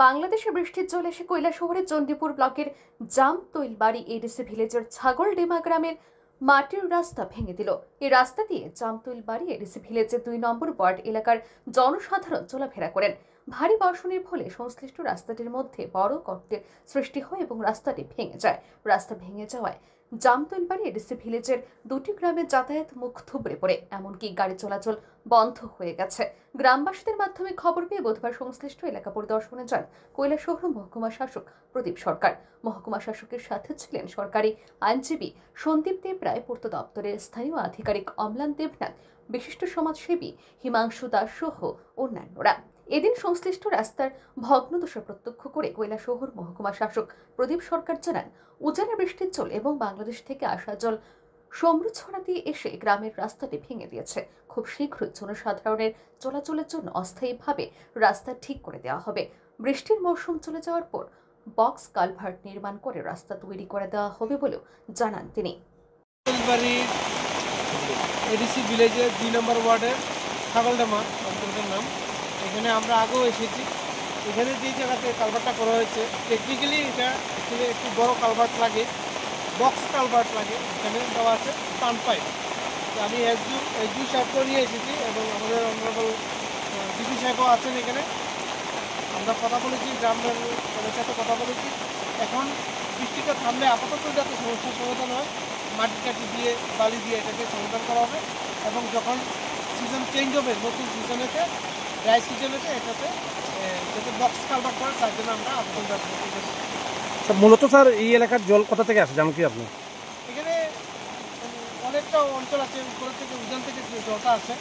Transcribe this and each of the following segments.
বাংলাদেশে বৃষ্টির জল এসে কৈলাসহরের চণ্ডীপুর ব্লকের জামতৈলবাড়ি এডিসি ভিলেজের ছাগলডেমা গ্রামের মাটির রাস্তা ভেঙে দিল। এই রাস্তা দিয়ে জামতৈলবাড়ি এডিসি ভিলেজের 2 নম্বর ওয়ার্ড এলাকার জনসাধারণ চলাফেরা করেন। ভারী বর্ষণের ফলে সংশ্লিষ্ট রাস্তাটির মধ্যে বড় গর্তের সৃষ্টি হয় এবং রাস্তাটি ভেঙে যায়। রাস্তা ভেঙে যাওয়ায় জামতৈলবাড়ি এডিসি ভিলেজের 2টি গ্রামের যাতায়াত মুখ থুবড়ে পড়ে, এমনকি গাড়ি চলাচল বন্ধ হয়ে গেছে। গ্রামবাসীদের মাধ্যমে খবর পেয়ে বুধবার সংশ্লিষ্ট এলাকা পরিদর্শনে যান কৈলাসহর মহকুমা শাসক প্রদীপ সরকার। মহকুমা শাসকের সাথে ছিলেন সরকারি আইনজীবী সন্দীপ দেব রায়, পূর্ত দপ্তরের স্থানীয় আধিকারিক অম্লান দেবনাথ, বিশিষ্ট সমাজসেবী হিমাংশু দাস সহ অন্যান্যরা। এদিন সংশ্লিষ্ট রাস্তার ভগ্নদশা প্রত্যক্ষ করে কৈলাসহর মহকুমা শাসক প্রদীপ সরকার জানান, উজানে বৃষ্টির জল এবং বাংলাদেশ থেকে আসা জল সমরুছড়া দিয়ে এসে গ্রামের রাস্তাটি ভেঙে দিয়েছে। খুব শীঘ্রই জনসাধারণের চলাচলের জন্য অস্থায়ীভাবে রাস্তা ঠিক করে দেওয়া হবে। বৃষ্টির মৌসুম চলে যাওয়ার পর বক্স কালভার্ট নির্মাণ করে রাস্তা তৈরি করে দেওয়া হবে বলেও জানান তিনি। এডিসি ভিলেজের 2 নম্বর ওয়ার্ডের ছাগলডেমা অঞ্চলের নাম। এখানে আমরা আগেও এসেছি। এখানে যে জায়গাতে কালভার্টটা করা হয়েছে, টেকনিক্যালি এটা একটু বড় কালভার্ট লাগে, বক্স কালভার্ট লাগে। এখানে দেওয়া আছে টান পাইপ। আমি এসডিও সাহেবকেও নিয়ে এসেছি এবং আমাদের অনারেবল ডিসি সাহেবও আছেন এখানে। আমরা কথা বলেছি, গ্রামের সাথে কথা বলেছি। এখন বৃষ্টিটা থামলে আপাতত যাতে সমস্যার সমাধান হয়, মাটি কাটি দিয়ে বালি দিয়ে এটাকে সমাধান করা হবে এবং যখন সিজন চেঞ্জ হবে, নতুন সিজনেতে, ড্রাই সিজনেতে এটাতে যাতে বক্স কালভার্ট করে তার জন্য আমরা আবেদন রাখবো। মূলত স্যার এই এলাকার জল কোথা থেকে আসে জানেন কি আপনি? এখানে অনেকটা অঞ্চল আছে, উপর থেকে উজান থেকে জলটা আসে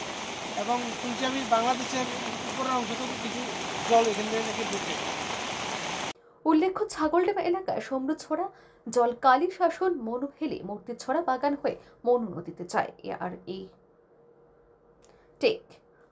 এবং শুনছি আমি বাংলাদেশের উপরের অংশ থেকে কিছু জল এখান থেকে নাকি ঢুকে। উল্লেখ্য, ছাগলডেমা এলাকায় সমরুছড়া জল কালী শাসন মনুভেলি মূর্তিছড়া বাগান হয়ে মনু নদীতে যায়।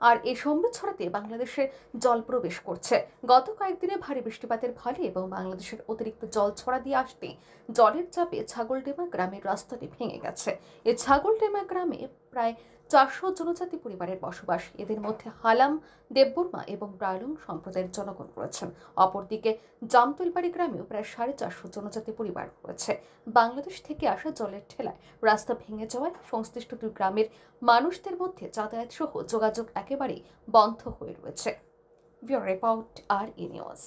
আর এই সমরুছড়াতে বাংলাদেশের জল প্রবেশ করছে। গত কয়েকদিনে ভারী বৃষ্টিপাতের ফলে এবং বাংলাদেশের অতিরিক্ত জল ছড়া দিয়ে আসতে জলের চাপে ছাগলডেমা গ্রামের রাস্তাটি ভেঙে গেছে। এই ছাগলডেমা গ্রামে প্রায় 400 জনজাতি পরিবারের বসবাস। এদের মধ্যে হালাম, দেববর্মা এবং ব্রায়লং সম্প্রদায়ের জনগণ রয়েছেন। অপরদিকে জামতৈলবাড়ি গ্রামেও প্রায় 450 জনজাতি পরিবার রয়েছে। বাংলাদেশ থেকে আসা জলের ঠেলায় রাস্তা ভেঙে যাওয়ায় সংশ্লিষ্ট 2 গ্রামের মানুষদের মধ্যে যাতায়াত সহ যোগাযোগ একেবারেই বন্ধ হয়ে রয়েছে। Bureau report, RE news.